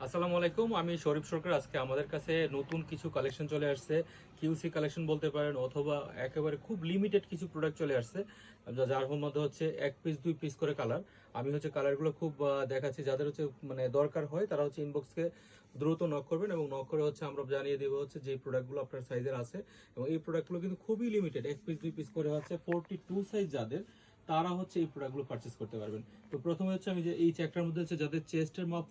আসসালামু আলাইকুম, আমি শরীফ সরকার। আজকে আমাদের কাছে নতুন কিছু কালেকশন চলে আসছে। কিউসি কালেকশন বলতে পারেন, অথবা একেবারে খুব লিমিটেড কিছু প্রোডাক্ট চলে আসছে, যার মধ্যে হচ্ছে এক পিস দুই পিস করে কালার। আমি হচ্ছে কালারগুলো খুব দেখাচ্ছি, যাদের হচ্ছে মানে দরকার হয় তারা হচ্ছে ইনবক্সকে দ্রুত নক করবেন, এবং নক করে হচ্ছে আমরা জানিয়ে দেবো হচ্ছে যে প্রোডাক্টগুলো আপনার সাইজের আছে। এবং এই প্রোডাক্টগুলো কিন্তু খুবই লিমিটেড, এক পিস দুই পিস করে হচ্ছে 42 সাইজ যাদের, তারা হচ্ছে এই প্রোডাক্টগুলো পারচেস করতে পারবেন। তো প্রথমে হচ্ছে আমি যে এই চ্যাকটার মধ্যে হচ্ছে যাদের চেস্টের মাপ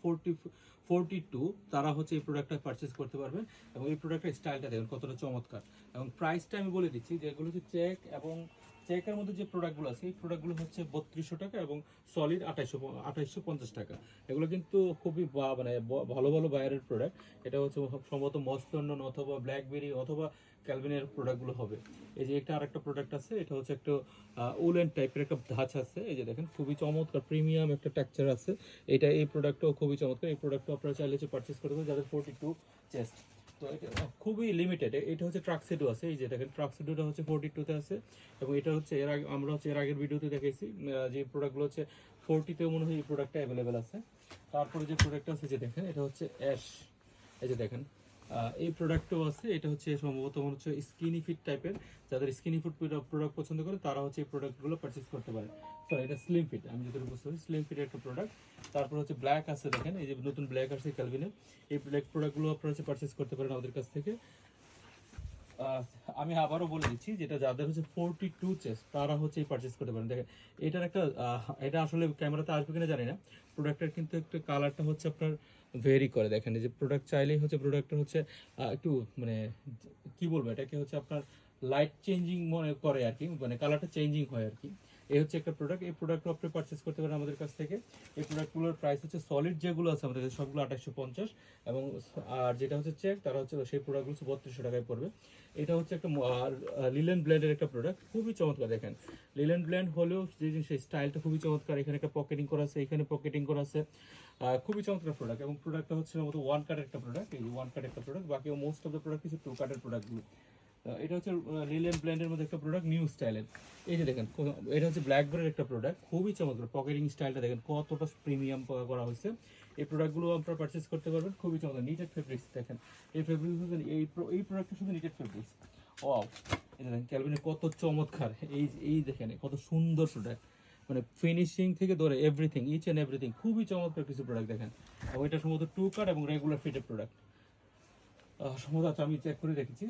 42, তারা হচ্ছে এই প্রোডাক্টটা পারচেস করতে পারবেন। এবং এই প্রোডাক্টের স্টাইলটা দেখুন কতটা চমৎকার। এবং প্রাইসটা আমি বলে দিচ্ছি, যেগুলো হচ্ছে চেক এবং চেকের মধ্যে যে প্রোডাক্টগুলো আছে, এই প্রোডাক্টগুলো হচ্ছে 3200 টাকা এবং সলিড 2850 টাকা। এগুলো কিন্তু খুবই মানে ভালো ভালো বায়ারের প্রোডাক্ট। এটা হচ্ছে সম্ভবত মসলন্ডন অথবা ব্ল্যাকবেরি অথবা ক্যালভিনের প্রোডাক্টগুলো হবে। এই যে একটা আরেকটা প্রোডাক্ট আছে, এটা হচ্ছে একটা উলেন টাইপের একটা ধাঁচ আছে। এই যে দেখেন খুবই চমৎকার প্রিমিয়াম একটা টেক্সচার আছে। এই প্রোডাক্টটাও খুবই চমৎকার। এই প্রোডাক্টটা আপনারা চাইলে পারচেস করতে পারেন যাদের 42 চেস্ট। তো এটা খুবই লিমিটেড। এটা হচ্ছে ট্রাকসিডো আছে, এই যে দেখেন ট্রাকসিডোটা হচ্ছে 42-তে আছে। এবং এটা হচ্ছে আমরা হচ্ছে এর আগের ভিডিওতে দেখেছি যে প্রোডাক্টগুলো হচ্ছে 40-তেও মনে হয় এই প্রোডাক্টটা অ্যাভেলেবেল আছে। তারপরে যে প্রোডাক্টটা আছে, যে দেখেন এটা হচ্ছে অ্যাশ। এই যে দেখেন এই প্রোডাক্টও আছে। এটা হচ্ছে সম্ভবত মনে হচ্ছে স্কিনি ফিট টাইপের। যাদের স্কিনি ফিট প্রোডাক্ট পছন্দ করে তারা হচ্ছে এই প্রোডাক্টগুলো পারচেস করতে পারে। সরি, এটা স্লিম ফিট, আমি যদি বুঝতে পারি স্লিম ফিটের একটা প্রোডাক্ট। তারপর হচ্ছে ব্ল্যাক আছে, দেখেন এই যে নতুন ব্ল্যাক আছে ক্যালভিনের। এই ব্ল্যাক প্রোডাক্টগুলো আপনারা হচ্ছে পারচেস করতে পারেন আমাদের কাছ থেকে। আমি আবারও বলে দিচ্ছি, যেটা যাদের হচ্ছে 42 চেস্ট তারা হচ্ছে এই পারচেস করতে পারেন। দেখেন এটার একটা এটা আসলে ক্যামেরাতে আসবে কিনা জানি না, প্রোডাক্টের কিন্তু একটু কালারটা হচ্ছে আপনার ভেরি করে। দেখেন এই যে প্রোডাক্ট চাইলেই হচ্ছে প্রোডাক্টটা হচ্ছে একটু মানে কি বলবো, এটাকে হচ্ছে আপনার লাইট চেঞ্জিং মনে করে আর কি, মানে কালারটা চেঞ্জিং হয় আর কি। এই হচ্ছে একটা প্রোডাক্ট। এই প্রোডাক্ট আপনি পারচেস করতে পারেন আমাদের কাছ থেকে। এই প্রোডাক্টগুলোর প্রাইস হচ্ছে সলিড যেগুলো আছে আমাদের কাছে সবগুলো 2850, এবং আর যেটা হচ্ছে চেক তারা হচ্ছে সেই প্রোডাক্টগুলো 3200 টাকায় পড়বে। এটা হচ্ছে একটা লিলেন ব্লেন্ডের একটা প্রোডাক্ট, খুবই চমৎকার। দেখেন লিলেন ব্লেন্ড হলেও যে সেই স্টাইলটা খুবই চমৎকার। এখানে একটা পকেটিং করা আছে, এখানে পকেটিং করা আছে, খুবই চমৎকার প্রোডাক্ট। এবং প্রোডাক্টটা হচ্ছে মতো ওয়ান কাটের একটা প্রোডাক্ট, এই ওয়ান কাট একটা প্রোডাক্ট। বাকি মোস্ট অফ দ্য প্রোডাক্ট কিছু টু কাটের প্রোডাক্টগুলো। এটা হচ্ছে লিলেন ব্লেন্ডের মধ্যে একটা প্রোডাক্ট, নিউ স্টাইলের। এই যে দেখেন এটা হচ্ছে ব্ল্যাকবেরির একটা প্রোডাক্ট, খুবই চমৎকার। পকেটিং স্টাইলটা দেখেন কতটা প্রিমিয়াম করা হয়েছে। এই প্রোডাক্টগুলো আপনারা পারচেস করতে পারবেন, খুবই চমৎকার। নিটেড ফেব্রিক্স দেখেন, এই ফেব্রিক্স এই প্রোডাক্টের শুধু নিটেড ফেব্রিক্স। ওয়াও, এই দেখেন ক্যালভিনের কত চমৎকার। এই দেখেন কত সুন্দর প্রোডাক্ট, মানে ফিনিশিং থেকে ধরে এভরিথিং, ইচ অ্যান্ড এভরিথিং খুবই চমৎকার কিছু প্রোডাক্ট দেখেন। এবং এটা সম্ভবত টু কাট এবং রেগুলার ফিটের প্রোডাক্ট সম্ভবত। আচ্ছা, আমি চেক করে দেখেছি,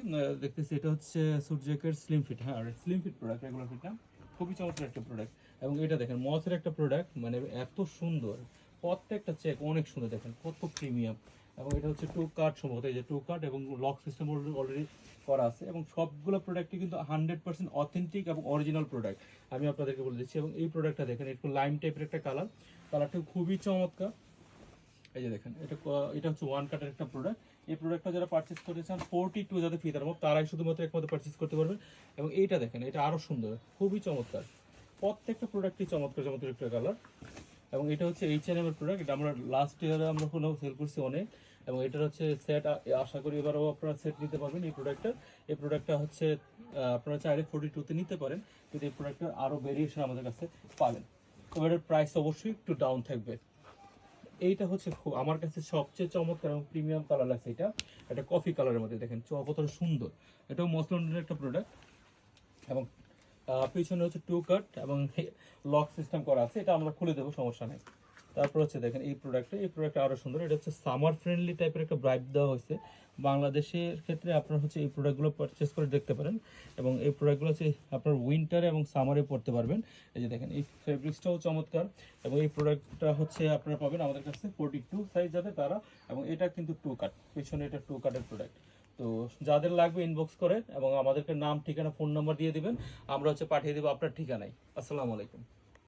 দেখতেছি এটা হচ্ছে সুটজেকের স্লিম ফিট। হ্যাঁ, slim fit product, regular fit না। খুবই চমৎকার একটা প্রোডাক্ট। এবং এটা দেখেন মসের একটা প্রোডাক্ট, মানে এত সুন্দর, প্রত্যেকটা চেক অনেক সুন্দর, দেখেন কত প্রিমিয়াম। এবং এটা হচ্ছে টু কাট সম্ভবত, এই যে টু কাট এবং লক সিস্টেম অলরেডি করা আছে। এবং সবগুলো প্রোডাক্টই কিন্তু 100% অথেন্টিক এবং অরিজিনাল প্রোডাক্ট, আমি আপনাদেরকে বলে দিচ্ছি। এবং এই প্রোডাক্টটা দেখেন একটু লাইম টাইপের একটা কালারটা খুবই চমৎকার। এই যে দেখেন এটা হচ্ছে ওয়ান কাটের একটা প্রোডাক্ট। এই প্রোডাক্টটা যারা পারচেস করতে চান 42 যাদের ফিতার মতো, তারাই শুধুমাত্র একমাত্র পারচেস করতে পারবেন। এবং এইটা দেখেন, এটা আরো সুন্দর, খুবই চমৎকার। প্রত্যেকটা প্রোডাক্টই চমৎকার চমৎকার একটা কালার। এবং এটা হচ্ছে H&M এর প্রোডাক্ট, এটা আমরা লাস্ট ইয়ারে আমরা কোনো সেল করছি অনেক। এবং এটার হচ্ছে সেট, আশা করি এবারও আপনারা সেট নিতে পারবেন এই প্রোডাক্টটা হচ্ছে আপনারা চাইলে 42-তে নিতে পারেন, কিন্তু এই প্রোডাক্টটার আরও ভেরিয়েশন আমাদের কাছে পাবেন। তবে এটার প্রাইস অবশ্যই একটু ডাউন থাকবে। এইটা হচ্ছে আমার কাছে সবচেয়ে চমৎকার এবং প্রিমিয়াম কালার লাগছে। এটা কফি কালারের মধ্যে, দেখেন কতটা সুন্দর। এটাও মসলন্ডনের একটা প্রোডাক্ট। এবং পিছনে হচ্ছে টু কাট এবং লক সিস্টেম করা আছে, এটা আমরা খুলে দেবো, সমস্যা নেই। তারপর হচ্ছে দেখেন এই প্রোডাক্টটা আরো সুন্দর। এটা হচ্ছে সামার ফ্রেন্ডলি টাইপের একটা ব্রাইট দেওয়া হয়েছে। বাংলাদেশের ক্ষেত্রে আপনারা হচ্ছে এই প্রোডাক্টগুলো পারচেস করে দেখতে পারেন। এবং এই প্রোডাক্টগুলো হচ্ছে আপনার উইন্টারে এবং সামারে পড়তে পারবেন। এই যে দেখেন এই ফেব্রিক্সটাও চমৎকার। এবং এই প্রোডাক্টটা হচ্ছে আপনারা পাবেন আমাদের কাছে 42 সাইজ যাদের, তারা। এবং এটা কিন্তু টু কাট, পিছনে এটা টু কাটের প্রোডাক্ট। তো যাদের লাগবে ইনবক্স করেন এবং আমাদেরকে নাম, ঠিকানা, ফোন নাম্বার দিয়ে দিবেন, আমরা হচ্ছে পাঠিয়ে দেবো আপনার ঠিকানায়। আসসালামু আলাইকুম।